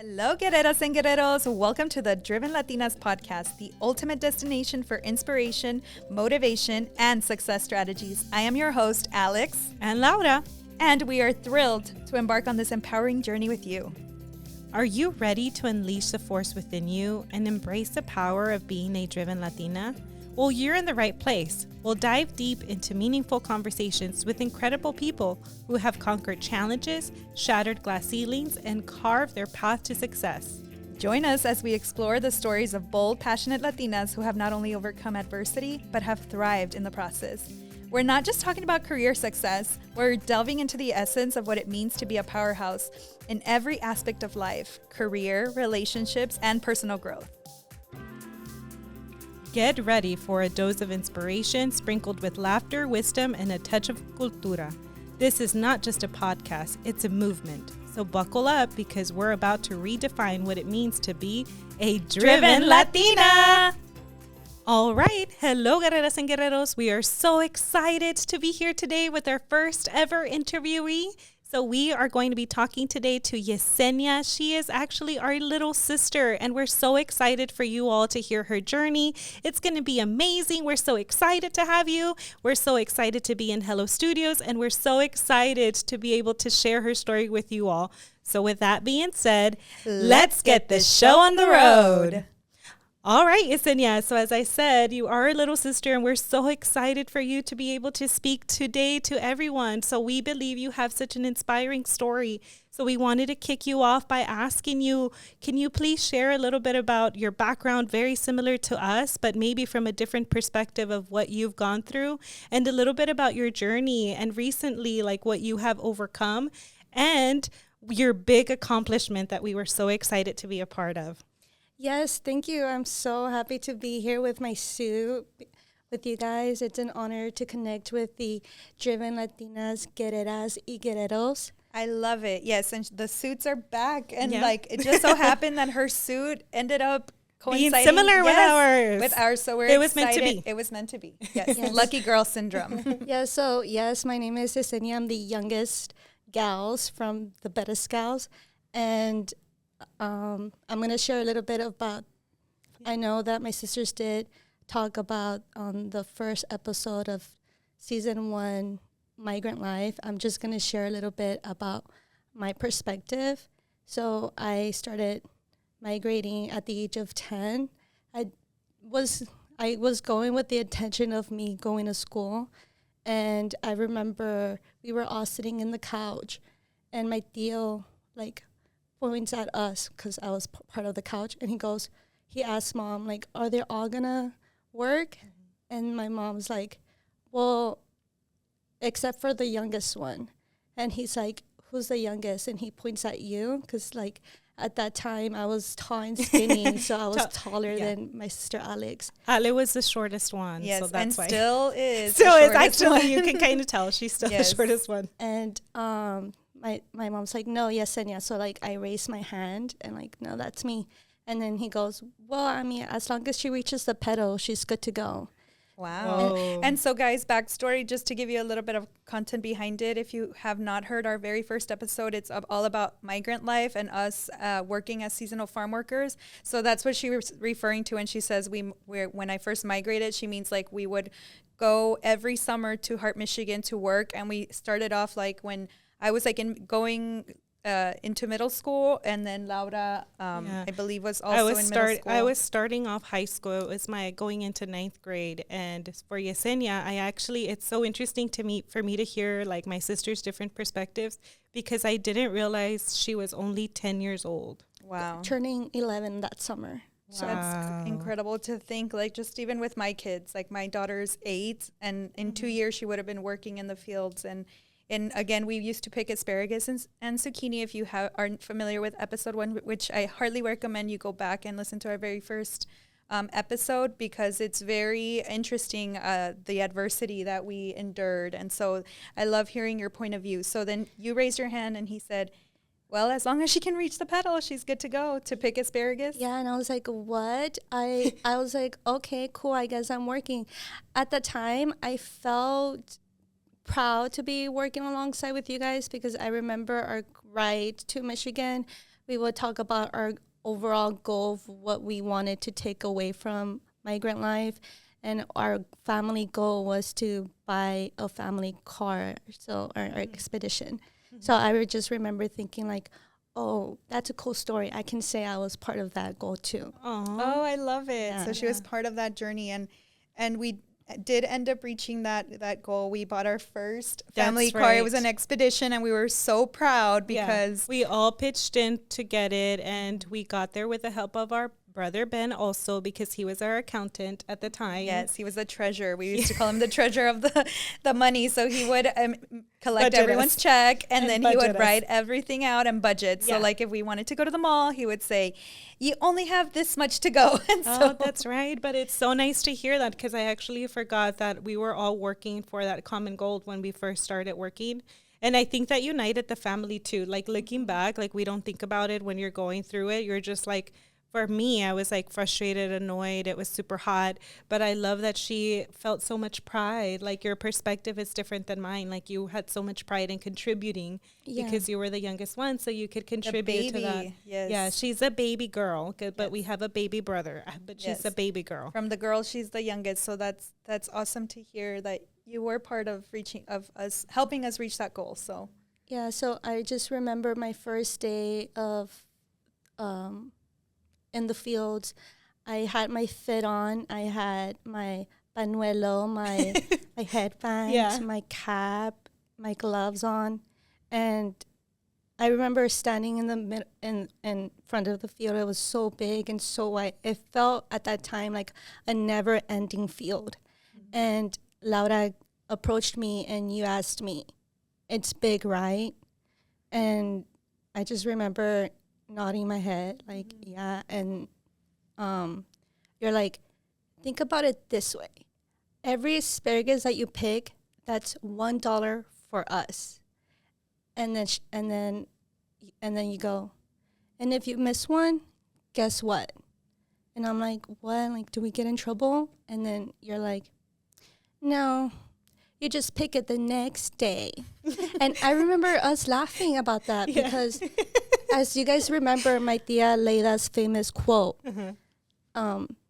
Hello, guerreras and guerreros. Welcome to the Driven Latinas podcast, the ultimate destination for inspiration, motivation, and success strategies. I am your host, Alex. And Laura. And we are thrilled to embark on this empowering journey with you. Are you ready to unleash the force within you and embrace the power of being a driven Latina? Well, you're in the right place. We'll dive deep into meaningful conversations with incredible people who have conquered challenges, shattered glass ceilings, and carved their path to success. Join us as we explore the stories of bold, passionate Latinas who have not only overcome adversity, but have thrived in the process. We're not just talking about career success, we're delving into the essence of what it means to be a powerhouse in every aspect of life, career, relationships, and personal growth. Get ready for a dose of inspiration sprinkled with laughter, wisdom, and a touch of cultura. This is not just a podcast, it's a movement. So buckle up because we're about to redefine what it means to be a driven Latina. All right. Hello, guerreras and guerreros. We are so excited to be here today with our first ever interviewee. So we are going to be talking today to Yesenia. She is actually our little sister, and we're so excited for you all to hear her journey. It's going to be amazing. We're so excited to have you. We're so excited to be in Hello Studios, and we're so excited to be able to share her story with you all. So with that being said, let's get this show on the road. All right, Yesenia. So as I said, you are a little sister, and we're so excited for you to be able to speak today to everyone. So we believe you have such an inspiring story. So we wanted to kick you off by asking you, can you please share a little bit about your background, very similar to us, but maybe from a different perspective of what you've gone through, and a little bit about your journey and recently, like what you have overcome and your big accomplishment that we were so excited to be a part of. Yes, thank you. I'm so happy to be here with my suit with you guys. It's an honor to connect with the Driven Latinas, Guerreras y Guerreros. I love it. Yes, and the suits are back. And it just so happened that her suit ended up coinciding. Being similar with ours. With ours, so we're excited. Was meant to be. It was meant to be. Yes, yes. Lucky girl syndrome. Yes, my name is Yesenia. I'm the youngest gals from the Beta Gals. And I'm going to share a little bit about, I know that my sisters did talk about on the first episode of season 1, Migrant Life. I'm just going to share a little bit about my perspective. So I started migrating at the age of 10. I was going with the intention of me going to school. And I remember we were all sitting in the couch and my tío, points at us because I was part of the couch, and he asked Mom, are they all gonna work? Mm-hmm. And my mom's like, well, except for the youngest one. And he's like, who's the youngest? And he points at you because at that time I was tall and skinny, so I was taller than my sister Alex. Ale was the shortest one. Yes, so that's and why. Still is. Still is, actually. You can kind of tell she's still the shortest one. And my mom's like, no, Yesenia. So I raised my hand and no, that's me. And then he goes, well, I mean, as long as she reaches the pedal, she's good to go. Wow. And so guys, backstory, just to give you a little bit of content behind it. If you have not heard our very first episode, it's all about migrant life and us working as seasonal farm workers. So that's what she was referring to. And she says when I first migrated, she means we would go every summer to Hart, Michigan to work. And we started off when I was going into middle school, and then Laura, I believe, was also in middle school. I was starting off high school. It was my going into 9th grade. And for Yesenia, it's so interesting for me to hear my sister's different perspectives, because I didn't realize she was only 10 years old. Wow. Turning 11 that summer. Wow. So that's incredible to think, just even with my kids, my daughter's 8, and in 2 years she would have been working in the fields. And again, we used to pick asparagus and zucchini. If you aren't familiar with episode 1, which I hardly recommend you go back and listen to our very first episode, because it's very interesting, the adversity that we endured. And so I love hearing your point of view. So then you raised your hand and he said, well, as long as she can reach the pedal, she's good to go to pick asparagus. Yeah, and I was like, what? I was like, okay, cool, I guess I'm working. At the time, I felt proud to be working alongside with you guys, because I remember our ride to Michigan we would talk about our overall goal of what we wanted to take away from migrant life. And our family goal was to buy a family car, so our expedition. So I would just remember thinking like, oh, that's a cool story. I can say I was part of that goal too. Oh, I love it. Yeah. So she was part of that journey, and we did end up reaching that goal. We bought our first family That's car. right. It was an expedition, and we were so proud because we all pitched in to get it, and we got there with the help of our brother Ben also, because he was our accountant at the time. yes, he was the treasurer. We used to call him the treasurer of the money. So he would collect Budget everyone's us. check, and then he would budget us. write everything out and budget. So Yeah. like if we wanted to go to the mall, he would say, "You only have this much to go." And so That's right. But it's so nice to hear that, because I actually forgot that we were all working for that common goal when we first started working. And I think that united the family too. Like looking back, like we don't think about it when you're going through it. You're just like, for me, I was like frustrated, annoyed. It was super hot. But I love that she felt so much pride. Like your perspective is different than mine. Like you had so much pride in contributing because you were the youngest one. So you could contribute to that. Yes. Yeah, she's a baby girl, but we have a baby brother. But she's Yes. a baby girl. From the girls, she's the youngest. So that's awesome to hear that you were part of helping us reach that goal. So Yeah, so I just remember my first day of in the fields. I had my fit on. I had my pañuelo, my headband, my cap, my gloves on, and I remember standing in the in front of the field. It was so big and so wide. It felt at that time like a never-ending field. And Laura approached me and you asked me, "It's big, right?" And I just remember nodding my head, like, yeah. And you're like, think about it this way. Every asparagus that you pick, that's $1 for us. And then you go, and if you miss one, guess what? And I'm like, what? Like, do we get in trouble? And then you're like, no, you just pick it the next day. And I remember us laughing about that because as you guys remember my tia Leila's famous quote,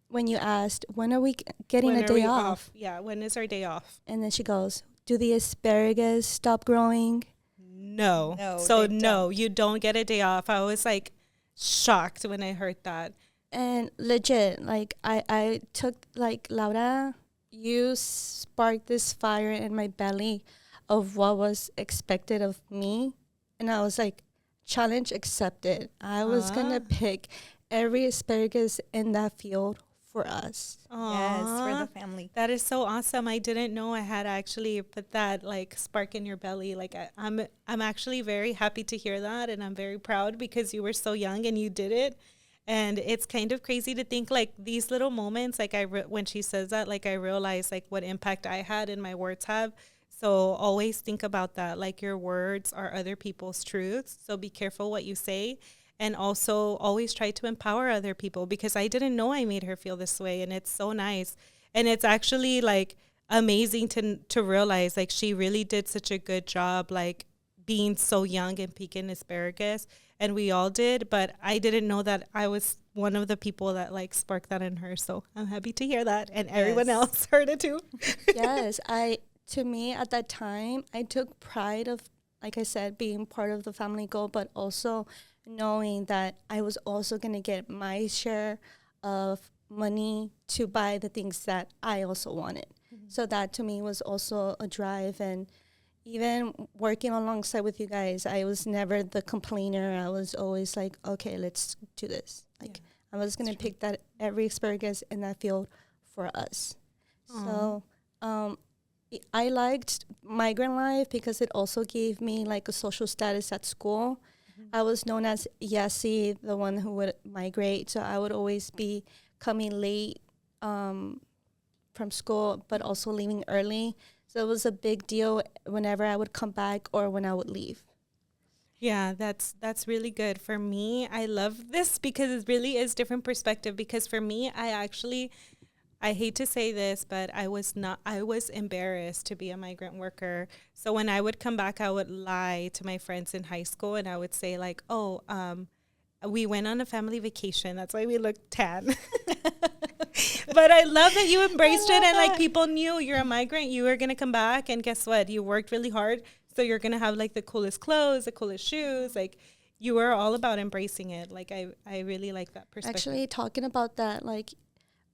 when you asked, when are we getting a day off? Yeah, when is our day off? And then she goes, do the asparagus stop growing? No. No, So they no, you don't get a day off. I was like shocked when I heard that. And legit, like I took, like, Laura, you sparked this fire in my belly of what was expected of me. And I was like, challenge accepted. I was going to pick every asparagus in that field for us. yes, for the family. That is so awesome. I didn't know I had actually put that like spark in your belly. Like I'm actually very happy to hear that, and I'm very proud because you were so young and you did it. And it's kind of crazy to think like these little moments, like when she says that, like I realize like what impact I had and my words have. So always think about that. Like your words are other people's truths. So be careful what you say. And also always try to empower other people, because I didn't know I made her feel this way. And it's so nice. And it's actually like amazing to realize like she really did such a good job, like being so young and picking asparagus. And we all did, but I didn't know that I was one of the people that like sparked that in her. So I'm happy to hear that. And everyone else heard it too. Yes, to me at that time, I took pride of, like I said, being part of the family goal, but also knowing that I was also going to get my share of money to buy the things that I also wanted. Mm-hmm. So that to me was also a drive. And even working alongside with you guys, I was never the complainer. I was always like, okay, let's do this. Like, I was going to pick that every asparagus in that field for us. Aww. So I liked migrant life because it also gave me like a social status at school. I was known as Yesenia, the one who would migrate. So I would always be coming late from school, but also leaving early. So it was a big deal whenever I would come back or when I would leave. Yeah, that's really good. For me, I love this because it really is different perspective. Because for me, I hate to say this, but I was embarrassed to be a migrant worker. So when I would come back, I would lie to my friends in high school and I would say like, we went on a family vacation. That's why we look tan. But I love that you embraced it, and like people knew you're a migrant, you were gonna come back, and guess what? You worked really hard, so you're gonna have like the coolest clothes, the coolest shoes. Like you were all about embracing it. Like I really like that perspective. Actually, talking about that, like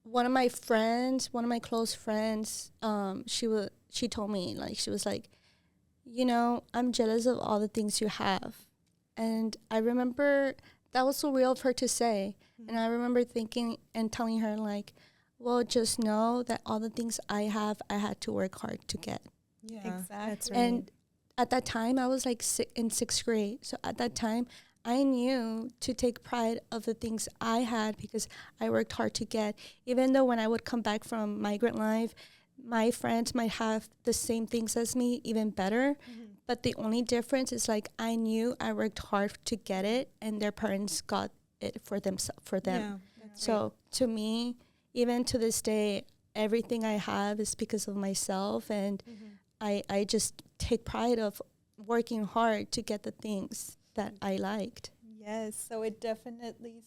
one of my close friends, she told me, like, she was like, you know, I'm jealous of all the things you have. And I remember that was so real of her to say. And I remember thinking and telling her, like, well, just know that all the things I have, I had to work hard to get. Yeah, Exactly. that's right. And at that time, I was like in 6th grade. So at that time, I knew to take pride of the things I had because I worked hard to get. Even though when I would come back from migrant life, my friends might have the same things as me, even better. But the only difference is like I knew I worked hard to get it, and their parents got it for them. Yeah, So to me, even to this day, everything I have is because of myself, and I just take pride of working hard to get the things that I liked. Yes, so it definitely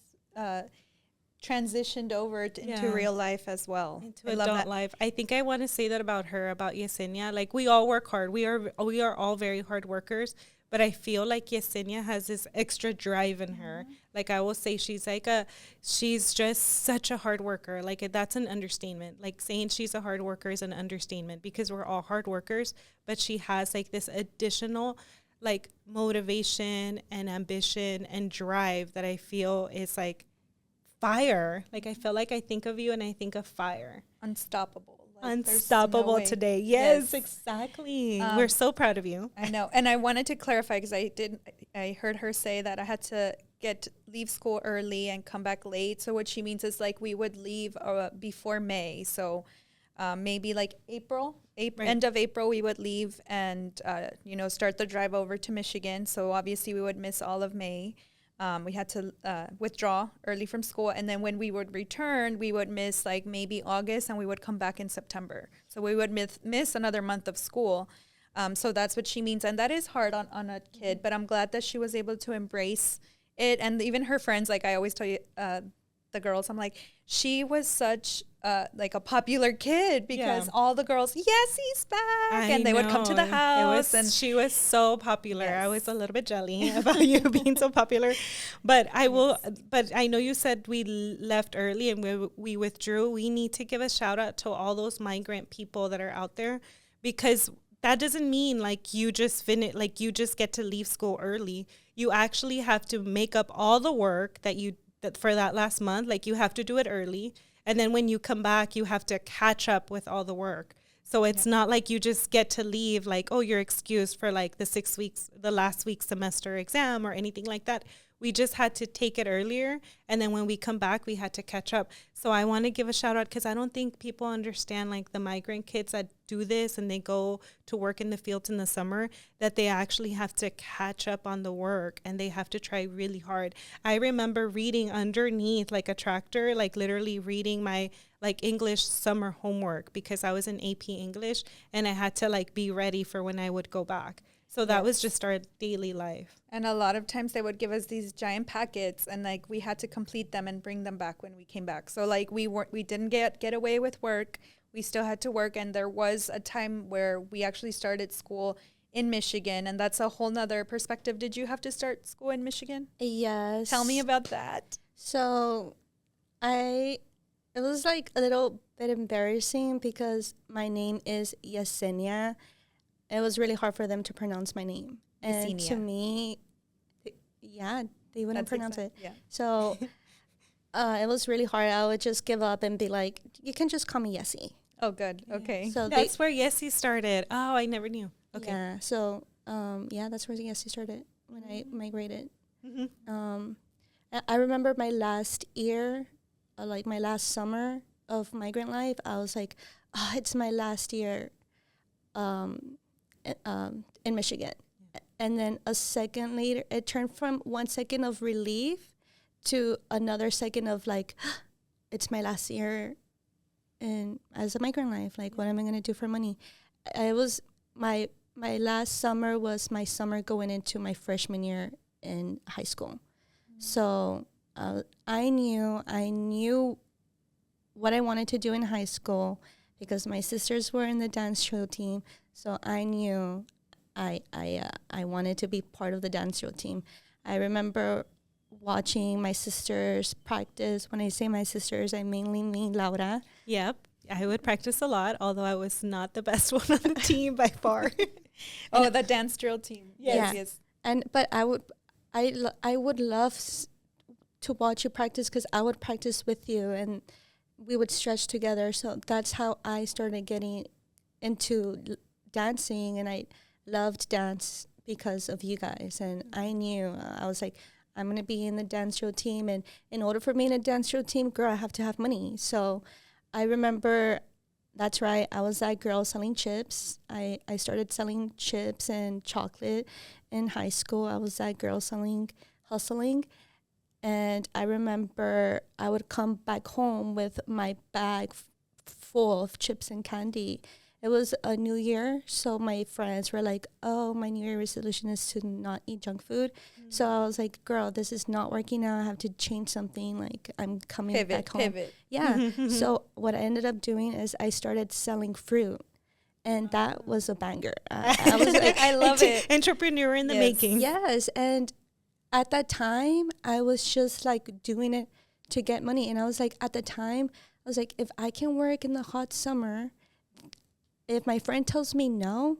transitioned over into real life as well. Into adult life. I think I want to say that about her, about Yesenia. Like we all work hard. We are all very hard workers. But I feel like Yesenia has this extra drive in her. Like I will say she's just such a hard worker. Like that's an understatement. Like saying she's a hard worker is an understatement because we're all hard workers. But she has like this additional like motivation and ambition and drive that I feel is like fire. Like I feel like I think of you and I think of fire. Unstoppable. Unstoppable today. Yes, exactly. We're so proud of you. I know. And I wanted to clarify because I heard her say that I had to leave school early and come back late. So what she means is like we would leave before May. So maybe like April, right. End of April, we would leave and, start the drive over to Michigan. So obviously we would miss all of May. We had to withdraw early from school. And then when we would return, we would miss like maybe August and we would come back in September. So we would miss another month of school. So that's what she means. And that is hard on a kid. But I'm glad that she was able to embrace it. And even her friends, like I always tell you, the girls, I'm like, she was such like a popular kid because all the girls, yes, he's back. And they would come to the house. And she was so popular. Yes. I was a little bit jelly about you being so popular. But but I know you said we left early and we withdrew. We need to give a shout out to all those migrant people that are out there because that doesn't mean like you just get to leave school early. You actually have to make up all the work that for that last month. Like you have to do it early. And then when you come back, you have to catch up with all the work. So it's not like you just get to leave like, oh, you're excused for like the last week's semester exam or anything like that. We just had to take it earlier. And then when we come back, we had to catch up. So I want to give a shout out because I don't think people understand like the migrant kids that do this and they go to work in the fields in the summer, that they actually have to catch up on the work and they have to try really hard. I remember reading underneath like a tractor, like literally reading my like English summer homework because I was in AP English and I had to like be ready for when I would go back. So that was just our daily life. And a lot of times they would give us these giant packets and like we had to complete them and bring them back when we came back. So like we didn't get away with work. We still had to work. And there was a time where we actually started school in Michigan. And that's a whole nother perspective. Did you have to start school in Michigan? Yes. Tell me about that. So it was like a little bit embarrassing because my name is Yesenia. It was really hard for them to pronounce my name. And Yesenia. to me, they wouldn't pronounce it. Yeah. So it was really hard. I would just give up and be like, you can just call me Yessie. Oh, good. Okay. So that's where Yessie started. Oh, I never knew. Okay. Yeah. So, that's where Yessie started when I migrated. Mm-hmm. I remember my last year, like my last summer of migrant life, I was like, it's my last year in Michigan. And then a second later, it turned from 1 second of relief to another second of like, it's my last year as a migrant life. Like, what am I going to do for money? It was my last summer was my summer going into my freshman year in high school. So I knew what I wanted to do in high school because my sisters were in the dance show team. So I knew I wanted to be part of the dance show team. I remember watching my sisters practice. When I say my sisters, I mainly mean Laura. Yep. I would practice a lot, although I was not the best one on the team by far. Oh, the dance drill team. Yes. But I would love to watch you practice because I would practice with you and we would stretch together. So that's how I started getting into dancing, and I loved dance because of you guys. And I knew, I was like, I'm going to be in the dance show team. And in order for me in a dance show team, girl, I have to have money. So I remember, that's right, I was that girl selling chips. I started selling chips and chocolate in high school. I was that girl hustling. And I remember I would come back home with my bag full of chips and candy. It was a new year, so my friends were like, oh, my New Year resolution is to not eat junk food. Mm-hmm. So I was like, girl, this is not working out. I have to change something. Like, I'm coming back home. Pivot. Yeah. So what I ended up doing is I started selling fruit. And that was a banger. I was like, I love it. Entrepreneur in the making. Yes. And at that time, I was just like doing it to get money. And I was like, at the time, I was like, if I can work in the hot summer, if my friend tells me no,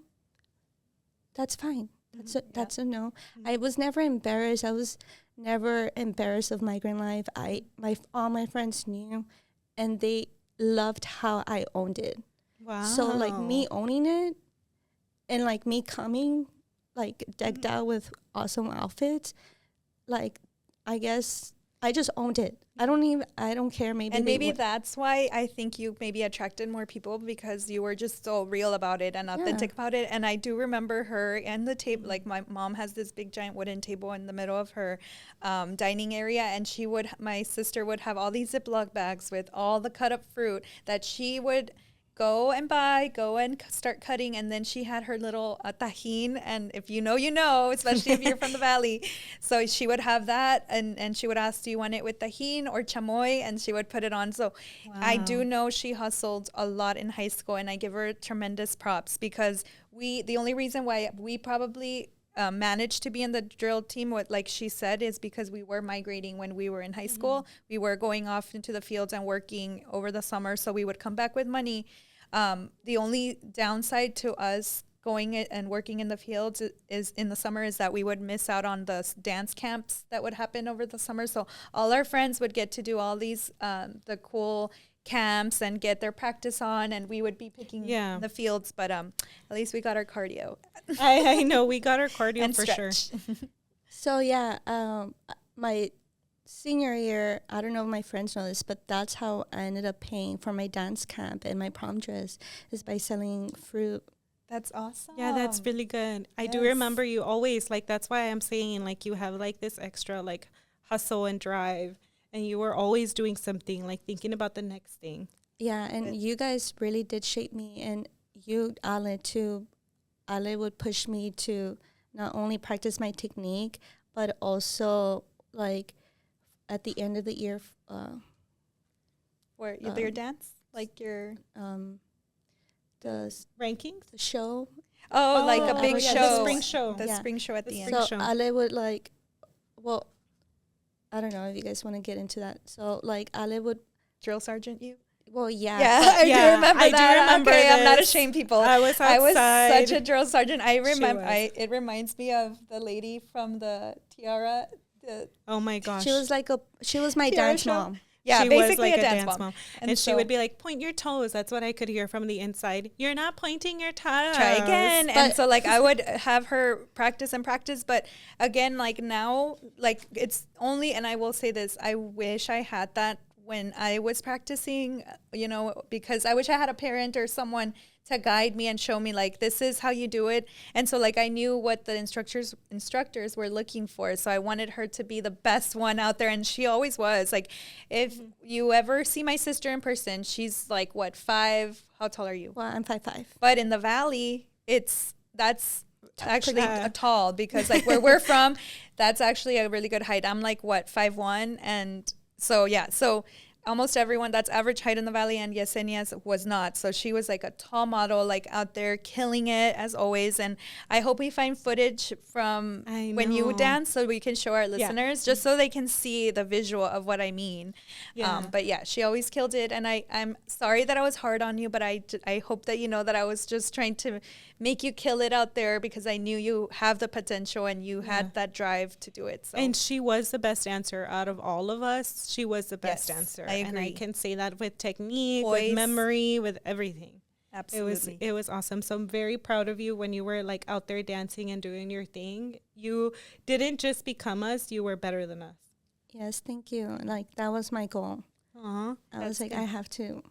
that's fine. That's a no. Mm-hmm. I was never embarrassed. I was never embarrassed of migrant life. All my friends knew, and they loved how I owned it. Wow. So like me owning it, and like me coming, like decked out with awesome outfits, like I guess I just owned it. I don't care. Maybe that's why I think you maybe attracted more people, because you were just so real about it and authentic about it. And I do remember her and the table, like my mom has this big giant wooden table in the middle of her dining area. And my sister would have all these Ziploc bags with all the cut up fruit that she would go and start cutting. And then she had her little tajin, and if you know, especially if you're from the valley. So she would have that, and she would ask, do you want it with tajin or chamoy? And she would put it on. So wow. I do know she hustled a lot in high school, and I give her tremendous props, because the only reason why we probably managed to be in the drill team, what like she said, is because we were migrating when we were in high school. We were going off into the fields and working over the summer, so we would come back with money. The only downside to us going and working in the fields is in the summer is that we would miss out on the dance camps that would happen over the summer. So all our friends would get to do all these the cool camps and get their practice on, and we would be picking the fields, but at least we got our cardio. I know we got our cardio and for stretch. Sure. So my senior year, I don't know if my friends know this, but that's how I ended up paying for my dance camp and my prom dress, is by selling fruit. That's awesome. Yeah, that's really good. I do remember you always, like, that's why I'm saying, like, you have like this extra like hustle and drive. And you were always doing something, like thinking about the next thing. Yeah, and you guys really did shape me. And you, Ale, too. Ale would push me to not only practice my technique, but also, like, at the end of the year. Where your dance? Like your... the rankings? The show. Oh, like a big show. The spring show. The spring show at the end. So Ale would, like, well... I don't know if you guys want to get into that. So, like, Ale would... Drill sergeant you? Well, yeah. Yeah, I do remember that. Do remember okay, this. I'm not ashamed, people. I was such a drill sergeant. I remember. It reminds me of the lady from the Tiara. Oh, my gosh. She was my dance mom. Yeah, she basically was like a dance mom. And she would be like, point your toes. That's what I could hear from the inside. You're not pointing your toes. Try again. And so, like, I would have her practice. But again, like, now, like, it's only, and I will say this, I wish I had that when I was practicing, because I wish I had a parent or someone to guide me and show me, like, this is how you do it. And so, like, I knew what the instructors were looking for. So I wanted her to be the best one out there. And she always was. Like, if you ever see my sister in person, she's like, what, 5? How tall are you? Well, I'm 5'5". But in the valley, that's actually tall, because like where we're from, that's actually a really good height. I'm like, what, 5'1", and so yeah, so almost everyone that's average height in the valley, and Yesenia's was not. So she was like a tall model, like out there killing it as always. And I hope we find footage from when you dance so we can show our listeners, just so they can see the visual of what I mean. But yeah, she always killed it. And I'm sorry that I was hard on you, but I hope that you know that I was just trying to make you kill it out there, because I knew you have the potential and you had that drive to do it. So. And she was the best dancer out of all of us. She was the best dancer. I agree. And I can say that with technique, Poise. with memory, with everything. Absolutely. It was awesome. So I'm very proud of you when you were like out there dancing and doing your thing. You didn't just become us, you were better than us. Yes, thank you. Like, that was my goal. Aww. I was like, I have to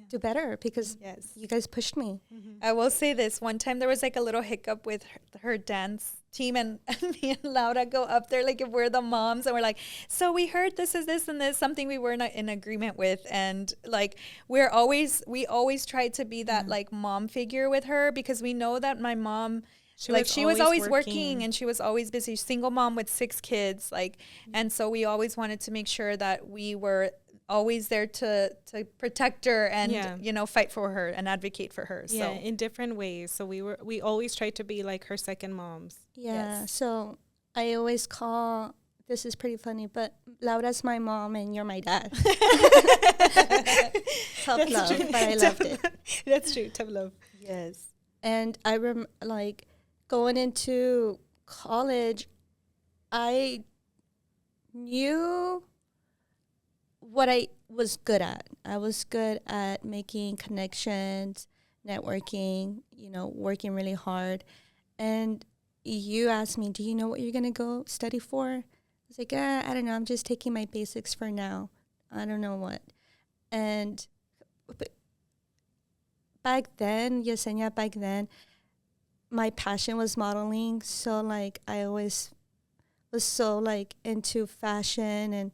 do better, because you guys pushed me. I will say this. One time there was like a little hiccup with her dance team, and me and Laura go up there like if we're the moms, and we're like, so we heard this is this and this, something we were not in agreement with, and like we always try to be that like mom figure with her, because we know that my mom, she was always working, and she was always busy, single mom with 6 kids, like, and so we always wanted to make sure that we were always there to protect her and you know, fight for her and advocate for her. So in different ways. So we always tried to be like her second moms. So I always call, this is pretty funny, but Laura's my mom and you're my dad. Tough love, but I loved it. That's true, tough love. Yes. And I like going into college, I knew what I was good at. I was good at making connections, networking, you know, working really hard. And you asked me, do you know what you're going to go study for? I was like, I don't know. I'm just taking my basics for now. I don't know what. And but back then, Yesenia, my passion was modeling. So, like, I always was so, like, into fashion,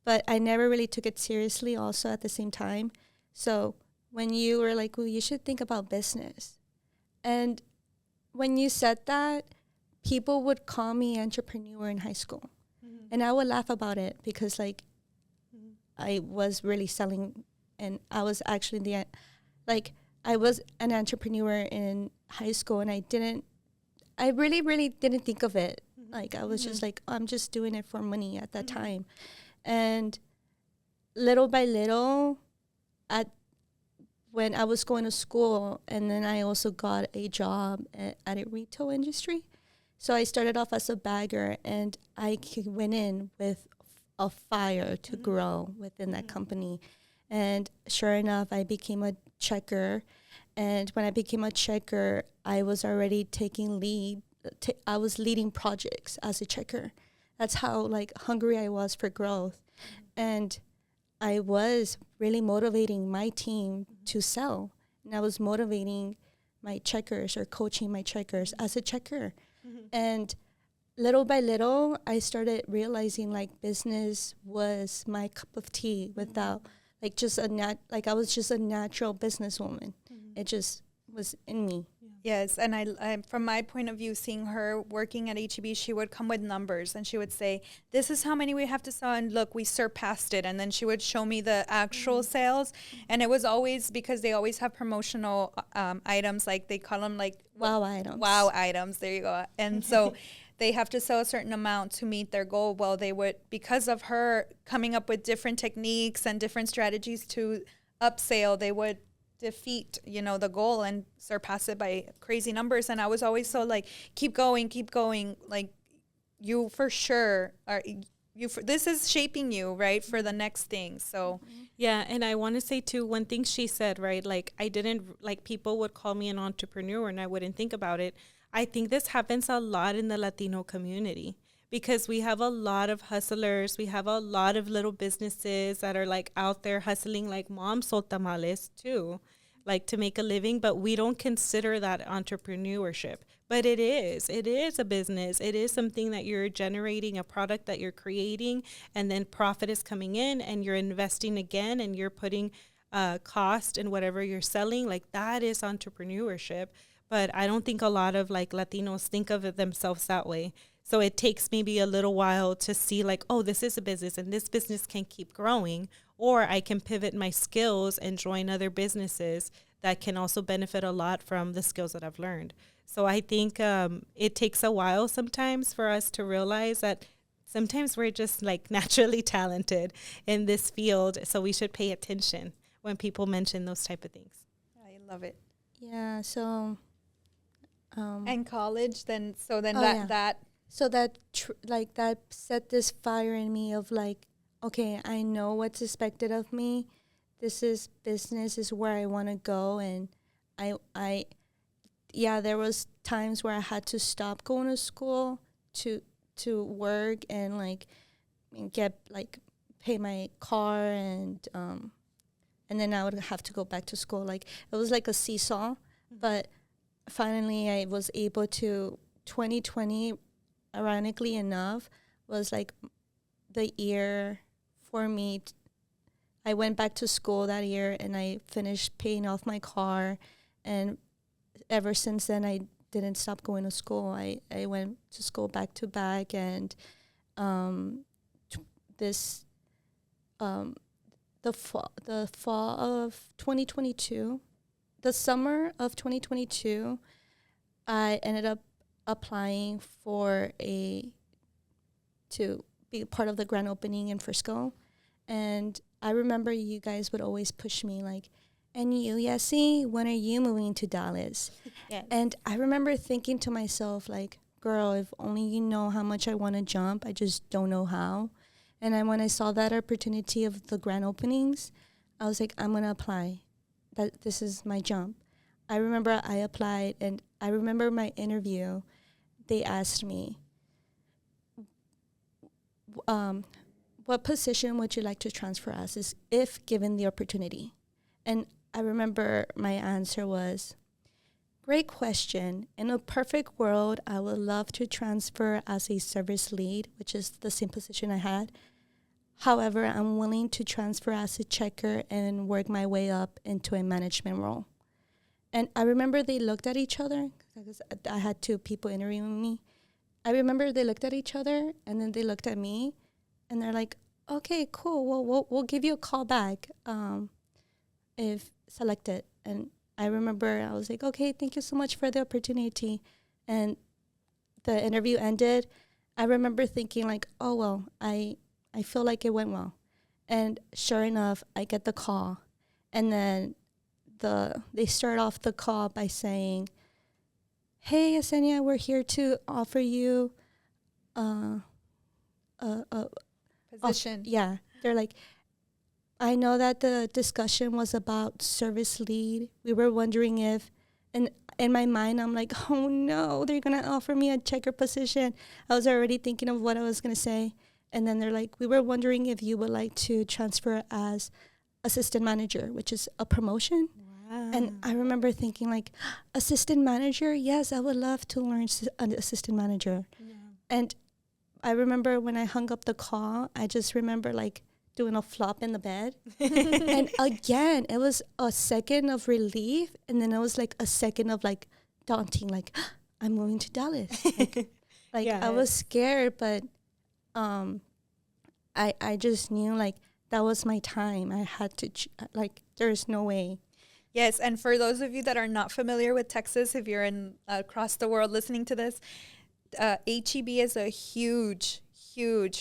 but I never really took it seriously also at the same time. So when you were like, well, you should think about business. And when you said that, people would call me entrepreneur in high school. And I would laugh about it, because like I was really selling, and I was actually I was an entrepreneur in high school, and I really, really didn't think of it. Like, I was just like, I'm just doing it for money at that time. And little by little, when I was going to school, and then I also got a job at a retail industry. So I started off as a bagger, and I went in with a fire to grow within that company. And sure enough, I became a checker. And when I became a checker, I was already taking lead. I was leading projects as a checker. That's how like hungry I was for growth. And I was really motivating my team to sell. And I was motivating my checkers, or coaching my checkers as a checker. And little by little, I started realizing like business was my cup of tea, without like just I was just a natural businesswoman. It just was in me. Yes, and I, from my point of view, seeing her working at H-E-B, she would come with numbers, and she would say, this is how many we have to sell, and look, we surpassed it. And then she would show me the actual sales, and it was always, because they always have promotional items, like they call them like wow items. Wow items, there you go. And so they have to sell a certain amount to meet their goal. Well, they would, because of her coming up with different techniques and different strategies to upsell, they would defeat, you know, the goal and surpass it by crazy numbers. And I was always so like, keep going, like you for sure are this is shaping you right for the next thing. So yeah, and I want to say too, one thing she said, right, like I didn't, like people would call me an entrepreneur and I wouldn't think about it. I think this happens a lot in the Latino community, because we have a lot of hustlers. We have a lot of little businesses that are like out there hustling, like mom sold tamales too, like to make a living, but we don't consider that entrepreneurship. But it is a business. It is something that you're generating, a product that you're creating, and then profit is coming in and you're investing again, and you're putting cost in whatever you're selling. Like that is entrepreneurship. But I don't think a lot of like Latinos think of it themselves that way. So it takes maybe a little while to see like, oh, this is a business and this business can keep growing, or I can pivot my skills and join other businesses that can also benefit a lot from the skills that I've learned. So I think it takes a while sometimes for us to realize that sometimes we're just like naturally talented in this field. So we should pay attention when people mention those type of things. I love it. Yeah. So. And college, then that like that set this fire in me of like, okay, I know what's expected of me. This is business, is where I want to go, and I there was times where I had to stop going to school to work and like get like pay my car and then I would have to go back to school. Like it was like a seesaw, but finally I was able to. 2020, ironically enough, was like the year for me. I went back to school that year and I finished paying off my car, and ever since then I didn't stop going to school. I went to school back to back, and the fall of 2022, the summer of 2022, I ended up applying to be part of the grand opening in Frisco. And I remember you guys would always push me like, and you, Yessie, when are you moving to Dallas? Yes. And I remember thinking to myself like, girl, if only you know how much I want to jump, I just don't know how. And then when I saw that opportunity of the grand openings, I was like, I'm going to apply. This is my jump. I remember I applied, and I remember my interview. They asked me, what position would you like to transfer as if given the opportunity? And I remember my answer was, great question. In a perfect world, I would love to transfer as a service lead, which is the same position I had. However, I'm willing to transfer as a checker and work my way up into a management role. And I remember they looked at each other, because I had two people interviewing me. I remember they looked at each other, and then they looked at me, and they're like, okay, cool. Well, we'll give you a call back if selected. And I remember I was like, okay, thank you so much for the opportunity. And the interview ended. I remember thinking like, oh, well, I feel like it went well. And sure enough, I get the call. And then they start off the call by saying, hey, Yesenia, we're here to offer you a position. They're like, I know that the discussion was about service lead. We were wondering if, and in my mind, I'm like, oh no, they're going to offer me a checker position. I was already thinking of what I was going to say. And then they're like, we were wondering if you would like to transfer as assistant manager, which is a promotion. Wow. And I remember thinking like, assistant manager? Yes, I would love to learn an assistant manager. Yeah. And I remember when I hung up the call, I just remember like doing a flop in the bed. And again, it was a second of relief. And then it was like a second of like daunting, like I'm moving to Dallas. Like I was scared, but I just knew like that was my time. I had to, there's no way. Yes, and for those of you that are not familiar with Texas, if you're in across the world listening to this, H-E-B is a huge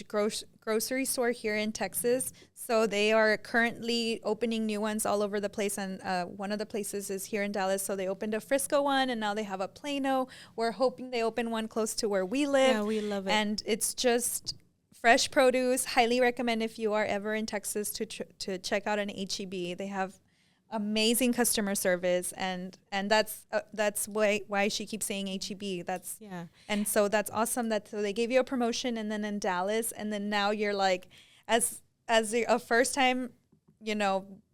grocery store here in Texas. So they are currently opening new ones all over the place, and one of the places is here in Dallas. So they opened a Frisco one, and now they have a Plano. We're hoping they open one close to where we live. Yeah, we love it. And it's just fresh produce. Highly recommend if you are ever in Texas to check out an H-E-B. They have amazing customer service, and that's why she keeps saying H-E-B. And so that's awesome that so they gave you a promotion, and then in Dallas, and then now you're like as a first time,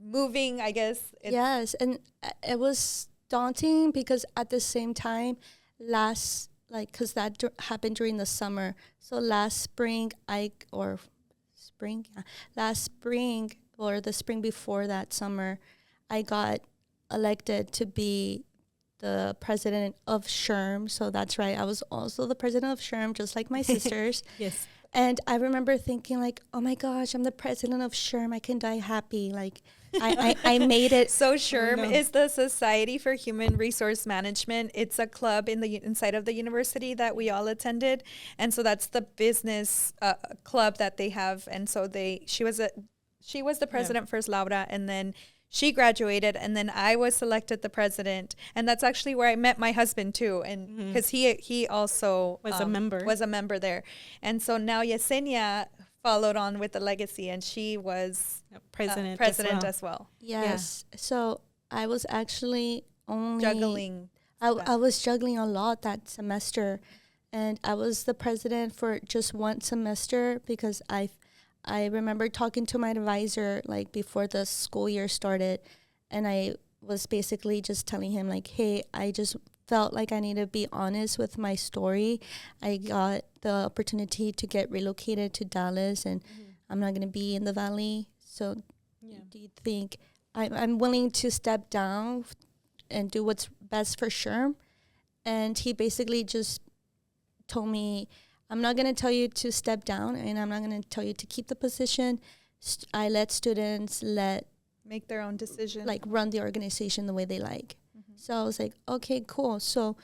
moving, I guess. Yes, and it was daunting because at the same time, last happened during the summer. So last spring or the spring before that summer, I got elected to be the president of SHRM. So that's right. I was also the president of SHRM, just like my sisters. Yes. And I remember thinking like, oh my gosh, I'm the president of SHRM. I can die happy. Like I made it. So SHRM is the Society for Human Resource Management. It's a club inside of the university that we all attended, and so that's the business club that they have. And so she was the president first, Laura, and then she graduated, and then I was selected the president, and that's actually where I met my husband too, and because he also was a member there, and so now Yesenia followed on with the legacy, and she was president as well. Yes. Yeah. So I was actually only juggling. I was juggling a lot that semester, and I was the president for just one semester because I remember talking to my advisor like before the school year started, and I was basically just telling him like, hey, I just felt like I need to be honest with my story. I got the opportunity to get relocated to Dallas, and I'm not going to be in the Valley. So do you think I'm willing to step down and do what's best for SHRM? And he basically just told me, I'm not going to tell you to step down, and I'm not going to tell you to keep the position. I let students make their own decision, like run the organization the way they like. So I was like, okay, cool. So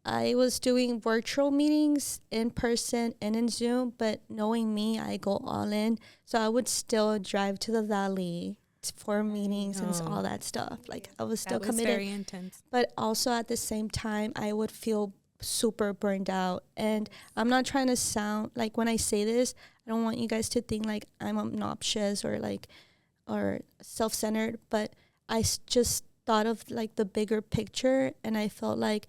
I was doing virtual meetings in person and in Zoom, but knowing me, I go all in. So I would still drive to the Valley for meetings and all that stuff. Like I was still committed. Very intense. But also at the same time, I would feel super burned out. And I'm not trying to sound like, when I say this, I don't want you guys to think like I'm obnoxious or self-centered, but I just thought of like the bigger picture, and I felt like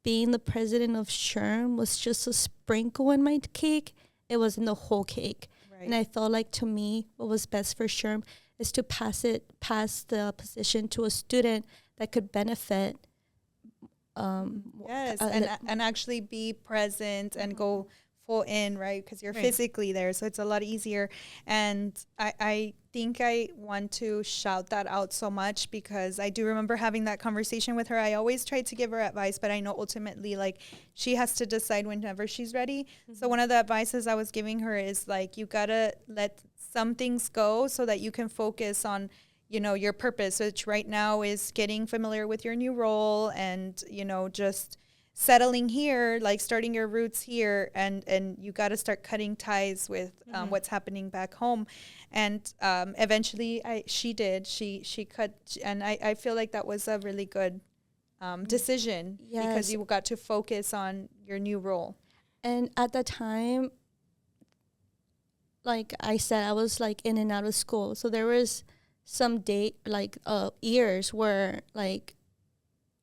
being the president of SHRM was just a sprinkle in my cake. It wasn't the whole cake. Right. And I felt like, to me, what was best for SHRM is to pass the position to a student that could benefit. And actually be present and go full in, right? Because you're physically there, so it's a lot easier. And I think I want to shout that out so much, because I do remember having that conversation with her. I always tried to give her advice, but I know ultimately, like, she has to decide whenever she's ready. So one of the advices I was giving her is, like, you gotta let some things go so that you can focus on, you know, your purpose, which right now is getting familiar with your new role and, you know, just settling here, like starting your roots here, and you got to start cutting ties with what's happening back home. And eventually she cut, and I feel like that was a really good decision, because you got to focus on your new role. And at the time, like I said, I was like in and out of school. So there was some years where like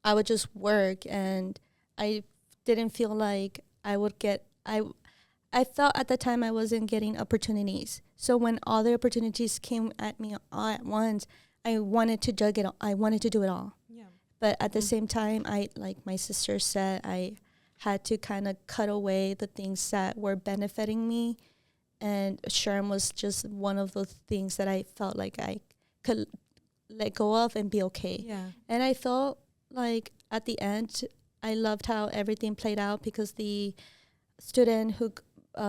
I would just work, and I didn't feel like I would get, I felt at the time I wasn't getting opportunities. So when all the opportunities came at me all at once, I wanted to jug it all. I wanted to do it all. Yeah. But at the same time, like my sister said, I had to kind of cut away the things that were benefiting me. And SHRM was just one of the things that I felt like I could let go of and be okay. Yeah. And I felt like at the end, I loved how everything played out, because the student who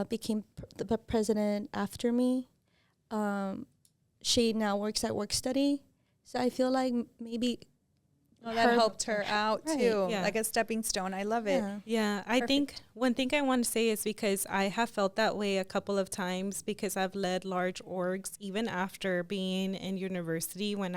became the president after me, she now works at Work Study. So I feel like maybe that helped her out too, like a stepping stone. I love it. Yeah, I think one thing I want to say is, because I have felt that way a couple of times, because I've led large orgs even after being in university. When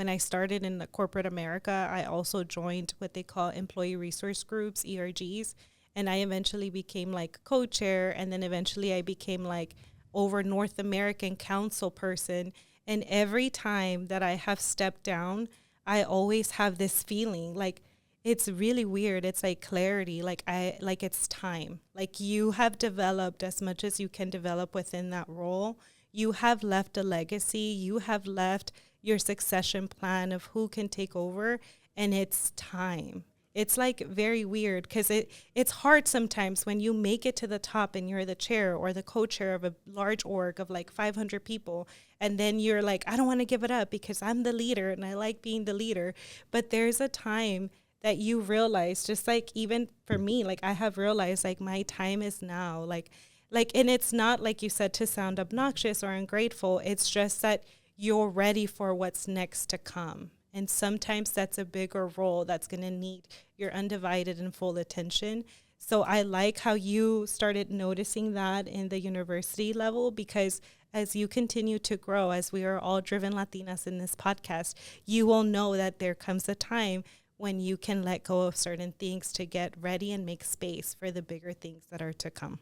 I started in the corporate America, I also joined what they call employee resource groups, ERGs, and I eventually became like co-chair, and then eventually I became like over North American council person. And every time that I have stepped down, I always have this feeling like, it's really weird. It's like clarity. Like it's time. Like, you have developed as much as you can develop within that role. You have left a legacy. You have left your succession plan of who can take over, and it's time. it's like very weird because it's hard sometimes when you make it to the top and you're the chair or the co-chair of a large org of like 500 people. And then you're like, I don't want to give it up because I'm the leader and I like being the leader. But there's a time that you realize, just like even for me, like I have realized like my time is now. Like, and it's not like you said to sound obnoxious or ungrateful. It's just that you're ready for what's next to come. And sometimes that's a bigger role that's going to need your undivided and full attention. So I like how you started noticing that in the university level, because as you continue to grow, as we are all driven Latinas in this podcast, you will know that there comes a time when you can let go of certain things to get ready and make space for the bigger things that are to come.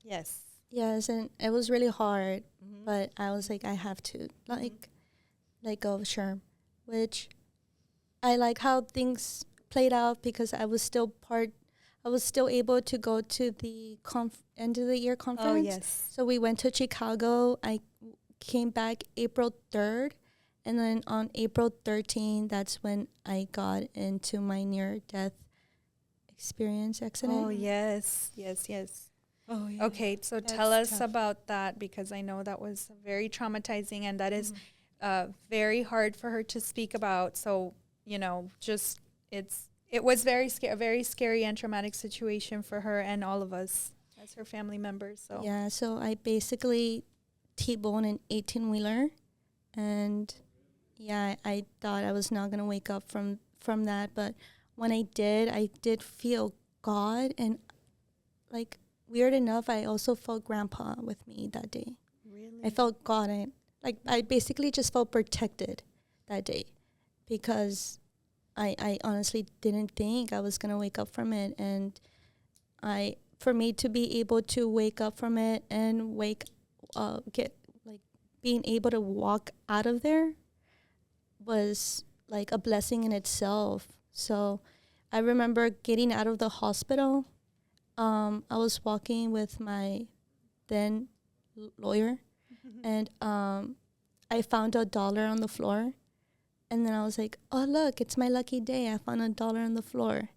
Yes. Yes, and it was really hard, but I was like, I have to let go of Sherm, which I like how things played out because I was still able to go to the end of the year conference. Oh, yes. So we went to Chicago. I came back April 3rd, and then on April 13th, that's when I got into my near-death experience accident. Oh, yes. Oh, yeah. Okay, so That's tell us tough. about that, because I know that was very traumatizing, and that is very hard for her to speak about. So, just it was a very scary and traumatic situation for her and all of us as her family members. So Yeah, so I basically T-boned an 18-wheeler, and yeah, I thought I was not going to wake up from that, but when I did feel God, and like weird enough, I also felt Grandpa with me that day. really, I felt God, and I basically just felt protected that day because I honestly didn't think I was going to wake up from it, and for me to be able to wake up from it and being able to walk out of there was like a blessing in itself. So I remember getting out of the hospital. I was walking with my then lawyer, and I found $1 on the floor. And then I was like, oh, look, it's my lucky day. I found $1 on the floor.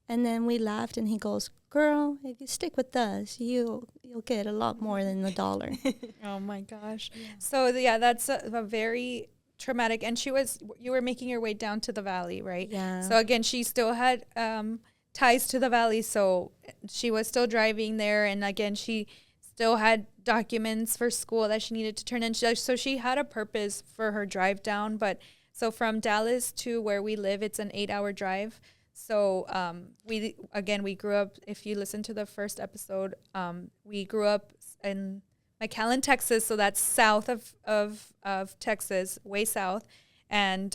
And then we laughed, and he goes, girl, if you stick with us, you'll get a lot more than $1. oh my gosh. Yeah. So yeah, that's a very traumatic. And you were making your way down to the valley, right? Yeah. So again, she still had ties to the valley, so she was still driving there, and again, she still had documents for school that she needed to turn in. So she had a purpose for her drive down. But so from Dallas to where we live, it's an 8-hour drive. So we grew up, if you listen to the first episode, we grew up in McAllen, Texas. So that's south of Texas, way south. And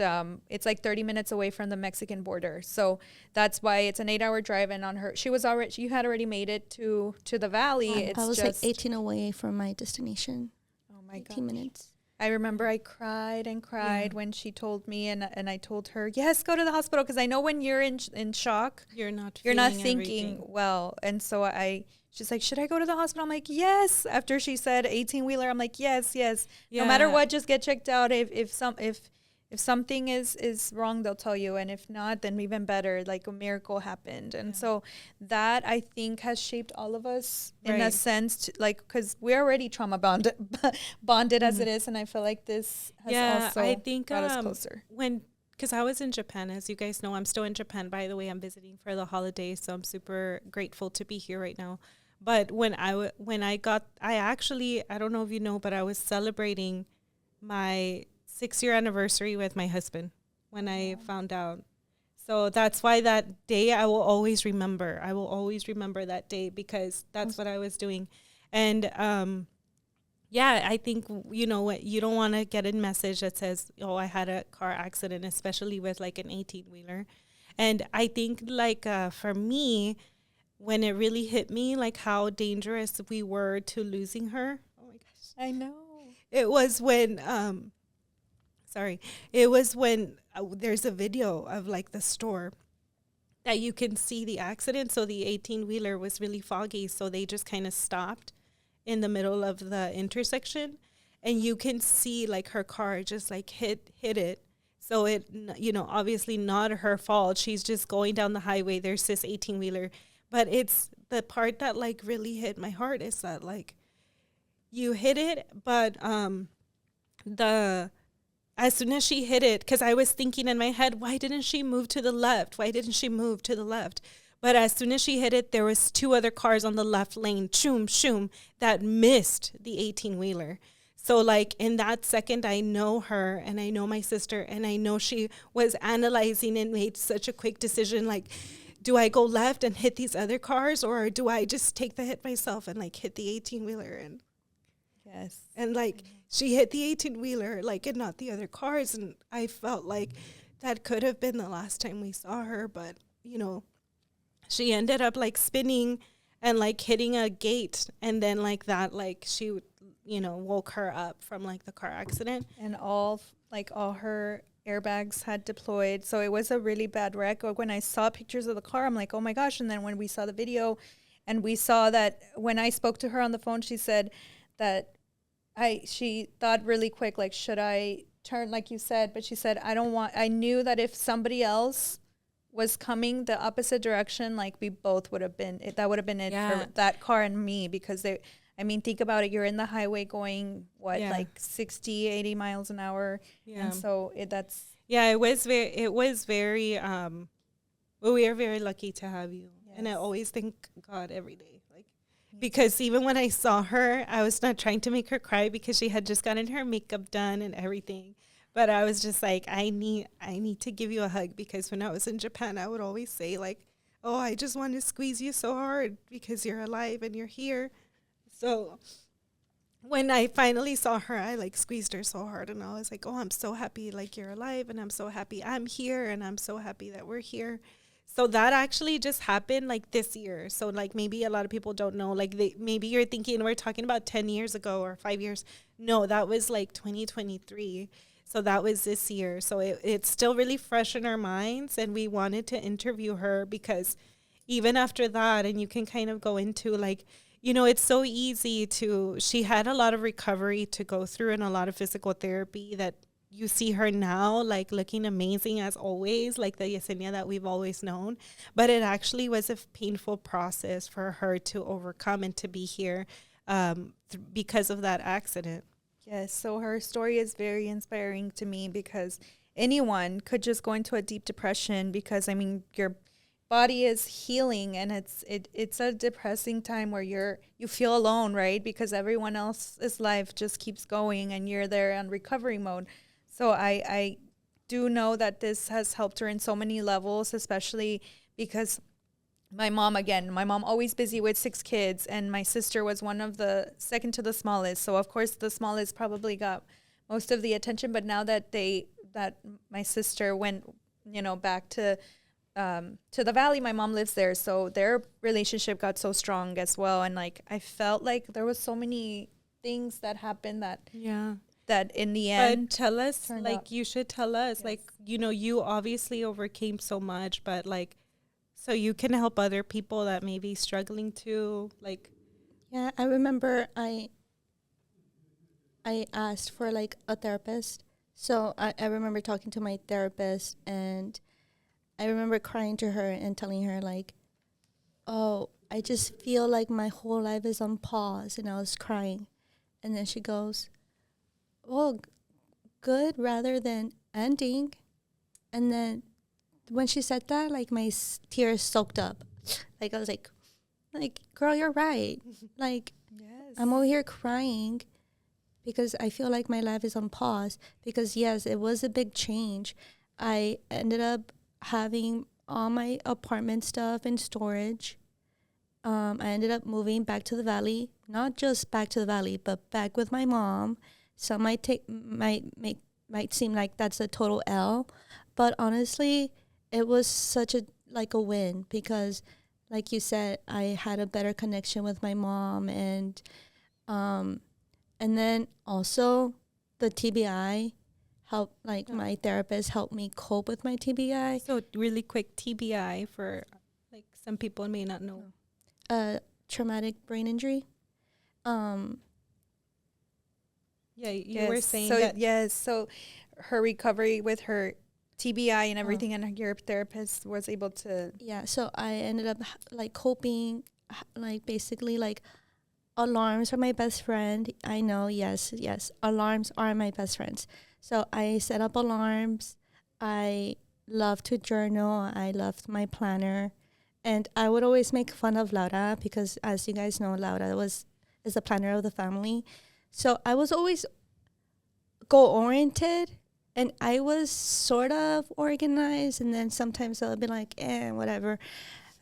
it's like 30 minutes away from the Mexican border. So that's why it's an 8-hour drive. And on her, you had already made it to the valley. I was like 18 away from my destination. Oh my god. 18 minutes. I remember I cried and cried when she told me, and I told her, yes, go to the hospital, because I know when you're in shock, You're not thinking everything. well. And so she's like, should I go to the hospital? I'm like, yes. After she said 18-wheeler, I'm like, yes. Yeah. No matter what, just get checked out. If something is wrong, they'll tell you. And if not, then even better, like a miracle happened. And so that, I think, has shaped all of us in a sense, because we're already trauma bonded as it is. And I feel like this has also I think, brought us closer. Because I was in Japan, as you guys know, I'm still in Japan, by the way. I'm visiting for the holidays, so I'm super grateful to be here right now. But I don't know if you know, but I was celebrating my 6-year anniversary with my husband when I found out. So that's why that day I will always remember. I will always remember that day because that's what I was doing. And I think, you don't want to get a message that says, oh, I had a car accident, especially with like an 18-wheeler. And I think for me, when it really hit me, like how dangerous we were to losing her. Oh my gosh. I know. It was when there's a video of like the store that you can see the accident. So the 18-wheeler was really foggy. So they just kind of stopped in the middle of the intersection, and you can see like her car just like hit it. So it, obviously not her fault. She's just going down the highway. There's this 18-wheeler. But it's the part that like really hit my heart is that like you hit it, but the as soon as she hit it, because I was thinking in my head, why didn't she move to the left? Why didn't she move to the left? But as soon as she hit it, there was 2 other cars on the left lane, shoom, shoom, that missed the 18-wheeler. So, like, in that second, I know her and I know my sister, and I know she was analyzing and made such a quick decision, like, do I go left and hit these other cars, or do I just take the hit myself and, like, hit the 18-wheeler? And Yes. And, like, she hit the 18-wheeler, like, and not the other cars. And I felt like that could have been the last time we saw her. But, she ended up, like, spinning and, like, hitting a gate. And then, like, that, like, she, woke her up from, like, the car accident. And all her airbags had deployed. So it was a really bad wreck. When I saw pictures of the car, I'm like, oh, my gosh. And then when we saw the video and we saw that when I spoke to her on the phone, she said that she thought really quick, like, should I turn, like you said, but she said, I knew that if somebody else was coming the opposite direction, like we both would have been, that would have been it for that car and me, because think about it. You're in the highway going, like 60, 80 miles an hour. Yeah. And so it was very, well, we are very lucky to have you. Yes. And I always thank God every day. Because even when I saw her, I was not trying to make her cry because she had just gotten her makeup done and everything. But I was just like, I need to give you a hug, because when I was in Japan, I would always say like, oh, I just want to squeeze you so hard because you're alive and you're here. So when I finally saw her, I like squeezed her so hard, and I was like, oh, I'm so happy like you're alive, and I'm so happy I'm here, and I'm so happy that we're here. So that actually just happened like this year. So like maybe a lot of people don't know, like maybe you're thinking we're talking about 10 years ago or 5 years. No, that was like 2023. So that was this year. So it's still really fresh in our minds, and we wanted to interview her because even after that, and you can kind of go into like, it's so easy she had a lot of recovery to go through and a lot of physical therapy that you see her now, like looking amazing as always, like the Yesenia that we've always known. But it actually was a painful process for her to overcome and to be here because of that accident. Yes. So her story is very inspiring to me, because anyone could just go into a deep depression, because your body is healing, and it's a depressing time where you feel alone, right? Because everyone else's life just keeps going and you're there on recovery mode. So I do know that this has helped her in so many levels, especially because my mom always busy with 6 kids, and my sister was one of the second to the smallest. So of course the smallest probably got most of the attention, but now that my sister went, back to the valley, my mom lives there. So their relationship got so strong as well. And like, I felt like there was so many things that happened that in the end. But tell us, like, you should tell us, yes. Like, you obviously overcame so much, but like, so you can help other people that may be struggling too, like. Yeah, I remember I asked for like a therapist. So I remember talking to my therapist, and I remember crying to her and telling her like, oh, I just feel like my whole life is on pause, and I was crying. And then she goes, well, good rather than ending. And then when she said that, like my tears soaked up. Like I was like, girl, you're right. Like, yes. I'm over here crying because I feel like my life is on pause. Because yes, it was a big change. I ended up having all my apartment stuff in storage. I ended up moving back to the valley, not just back to the valley, but back with my mom. Some might seem like that's a total L, but honestly, it was such a win, because like you said, I had a better connection with my mom, and then also the TBI helped, like my therapist helped me cope with my TBI. So really quick, TBI for like some people may not know. Traumatic brain injury. Yeah, you were saying so, that. Yes. So her recovery with her TBI and everything, and your therapist was able to. Yeah, so I ended up like coping, like basically like alarms are my best friend. I know, yes, alarms are my best friends. So I set up alarms. I love to journal. I loved my planner. And I would always make fun of Laura because, as you guys know, Laura is the planner of the family. So I was always goal-oriented, and I was sort of organized, and then sometimes I'll be like, whatever.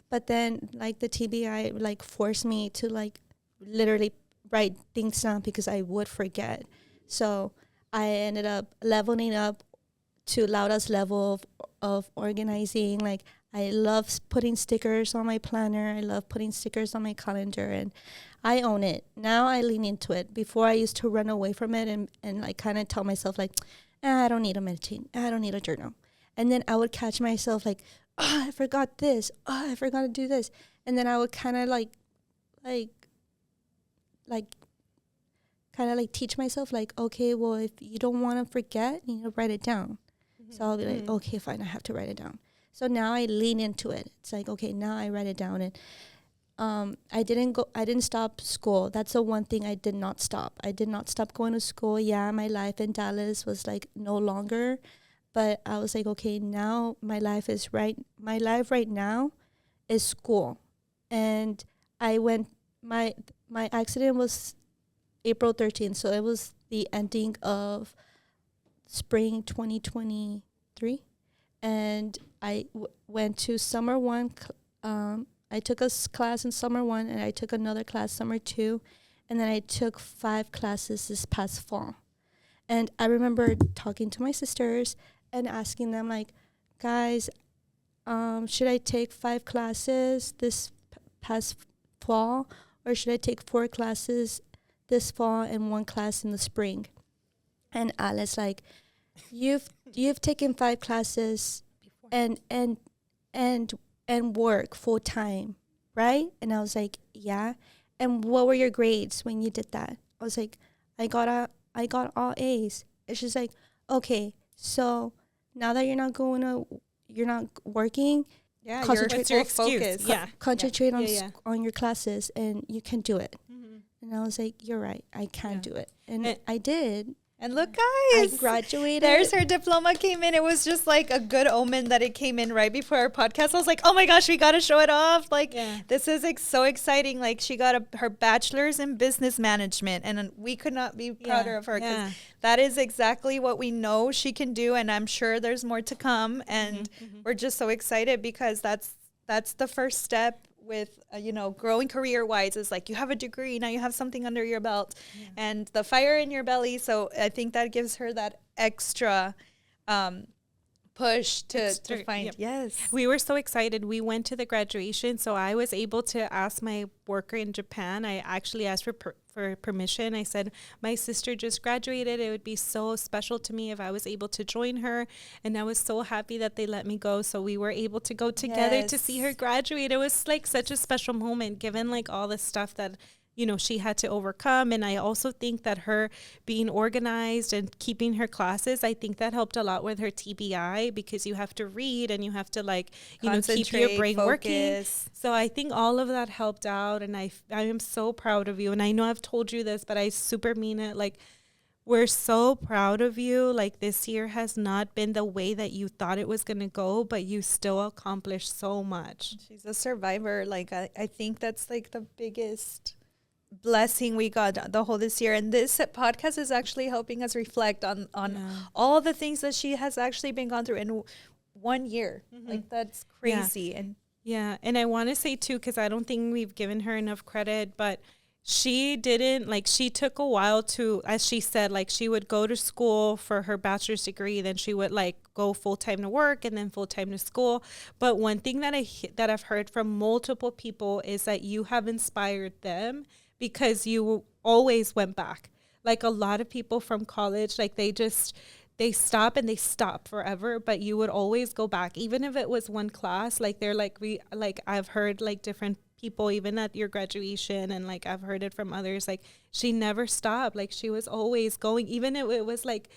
But then, like, the TBI, like, forced me to, like, literally write things down because I would forget. So I ended up leveling up to Laura's level of organizing. Like, I love putting stickers on my planner. I love putting stickers on my calendar, and I own it. Now I lean into it. Before I used to run away from it and like kind of tell myself like, I don't need a meditation. I don't need a journal. And then I would catch myself like, I forgot this. I forgot to do this. And then I would kind of like teach myself like, okay, well, if you don't want to forget, you need to write it down. Mm-hmm. So I'll be like, okay, fine, I have to write it down. So now I lean into it. It's like, okay, now I write it down. And I didn't stop school. That's the one thing I did not stop. I did not stop going to school. Yeah, my life in Dallas was like no longer, but I was like, okay, now my life right now is school. And my accident was April 13th. So it was the ending of spring 2023. And I went to summer one, I took a class in summer 1, and I took another class summer 2, and then I took 5 classes this past fall. And I remember talking to my sisters and asking them, like, guys, should I take 5 classes this past fall, or should I take 4 classes this fall and 1 class in the spring? And Alice, like, you've taken 5 classes and work full time, right? And I was like, yeah. And what were your grades when you did that? I was like, I got all A's. And she's like, okay, so now that you're not working, Concentrate your focus. Concentrate on your classes, and you can do it. Mm-hmm. And I was like, you're right, I can do it. And I did. And look, guys, I graduated. There's her diploma came in. It was just like a good omen that it came in right before our podcast. I was like, oh my gosh, we got to show it off. Like, this is so exciting. Like, she got her bachelor's in business management, and we could not be prouder of her, because that is exactly what we know she can do. And I'm sure there's more to come. And we're just so excited, because that's the first step with growing career-wise. Is like, you have a degree, now you have something under your belt, and the fire in your belly. So I think that gives her that extra push to find. Yes, we were so excited. We went to the graduation, so I was able to ask my worker in Japan. I actually asked for permission. I said, my sister just graduated. It would be so special to me if I was able to join her. And I was so happy that they let me go. So we were able to go together to see her graduate. It was like such a special moment, given like all the stuff that she had to overcome. And I also think that her being organized and keeping her classes, I think that helped a lot with her TBI, because you have to read and you have to keep your brain working. So I think all of that helped out. And I am so proud of you. And I know I've told you this, but I super mean it. Like, we're so proud of you. Like, this year has not been the way that you thought it was going to go, but you still accomplished so much. She's a survivor. Like, I think that's like the biggest blessing we got the whole this year. And this podcast is actually helping us reflect on all the things that she has actually been gone through in 1 year. Like, that's crazy. And I want to say too, because I don't think we've given her enough credit, but she took a while to, as she said, like, she would go to school for her bachelor's degree, then she would like go full-time to work and then full-time to school. But one thing that I've heard from multiple people is that you have inspired them, because you always went back. Like, a lot of people from college, like, they stop forever, but you would always go back, even if it was one class. Like, they're like, I've heard like different people, even at your graduation, and like I've heard it from others, like she never stopped. Like she was always going, even if it was like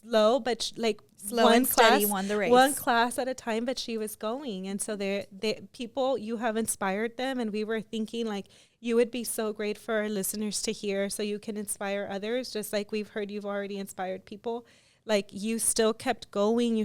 slow, but like Slow and steady won the race. one class at a time, but she was going. And so they people, you have inspired them, and we were thinking like you would be so great for our listeners to hear, so you can inspire others, just like we've heard you've already inspired people. Like you still kept going,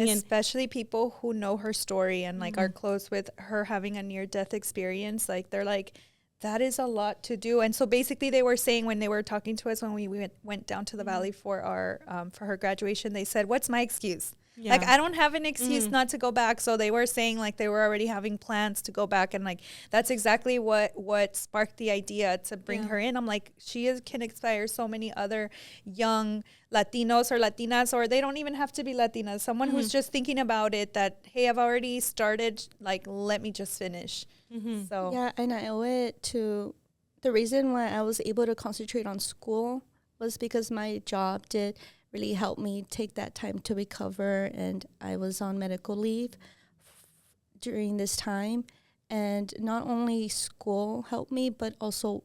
especially people who know her story and like are close with her having a near-death experience. Like they're like, that is a lot to do. And so basically they were saying when they were talking to us when we went down to the valley for our for her graduation, they said, what's my excuse? Yeah. Like I don't have an excuse not to go back. So they were saying like they were already having plans to go back, and like that's exactly what sparked the idea to bring her in. I'm like, can inspire so many other young Latinos or Latinas, or they don't even have to be Latinas, someone who's just thinking about it, that hey, I've already started, like let me just finish. So yeah, and I owe it to the reason why I was able to concentrate on school was because my job did really help me take that time to recover, and I was on medical leave during this time. And not only school helped me, but also,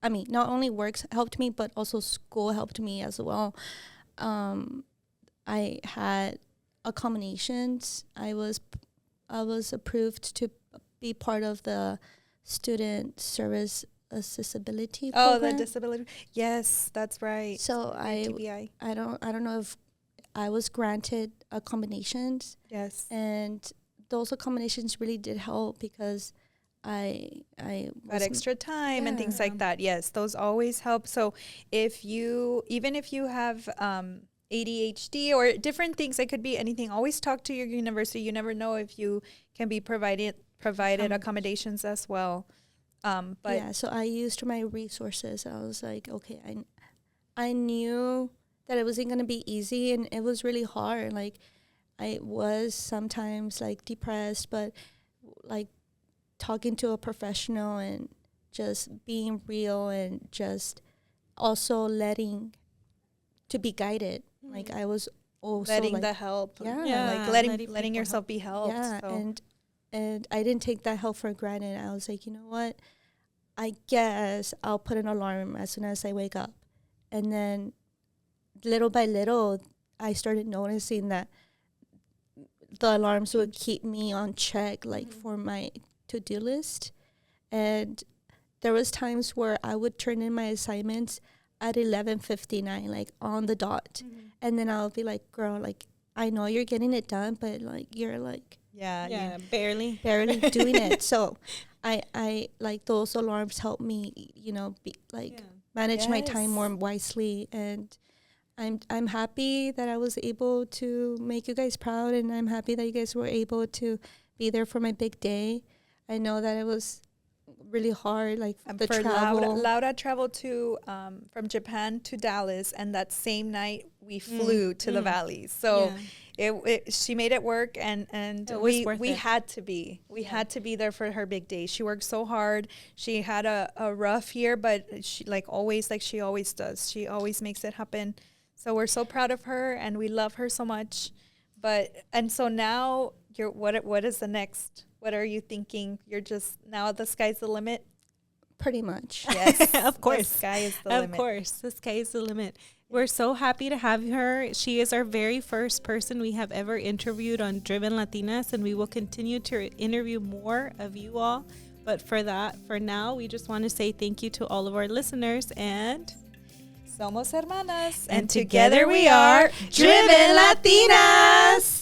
not only work helped me, but also school helped me as well. I had accommodations. I was approved to be part of the student service accessibility program. The disability. Yes, that's right. So I don't know if I was granted accommodations. Yes. And those accommodations really did help because I got extra time and things like that. Yes, those always help. So even if you have ADHD or different things, it could be anything, always talk to your university. You never know if you can be provided accommodations as well. So I used my resources. I was like, okay, I knew that it wasn't going to be easy, and it was really hard. Like I was sometimes like depressed, but like talking to a professional and just being real and just also letting to be guided. Like I was also letting the help. Like letting yourself be helped. Yeah. So. And I didn't take that help for granted. I was like, you know what? I guess I'll put an alarm as soon as I wake up. And then little by little, I started noticing that the alarms would keep me on check, like for my to-do list. And there was times where I would turn in my assignments at 11:59, like on the dot. And then I'll be like, girl, like, I know you're getting it done, but like, you're like, barely doing it. So I like those alarms help me, manage my time more wisely. And I'm happy that I was able to make you guys proud, and I'm happy that you guys were able to be there for my big day. I know that it was really hard, like the travel. Laura traveled to from Japan to Dallas, and that same night we flew to the valley. So she made it work, and we had to be. We had to be there for her big day. She worked so hard. She had a rough year, but she she always does. She always makes it happen. So we're so proud of her, and we love her so much. So now what is the next? What are you thinking? You're just, now the sky's the limit? Pretty much. Yes. Of course. The sky is the limit. Of course. The sky is the limit. We're so happy to have her. She is our very first person we have ever interviewed on Driven Latinas, and we will continue to interview more of you all. But for now, we just want to say thank you to all of our listeners, and Somos hermanas. And together we are Driven Latinas.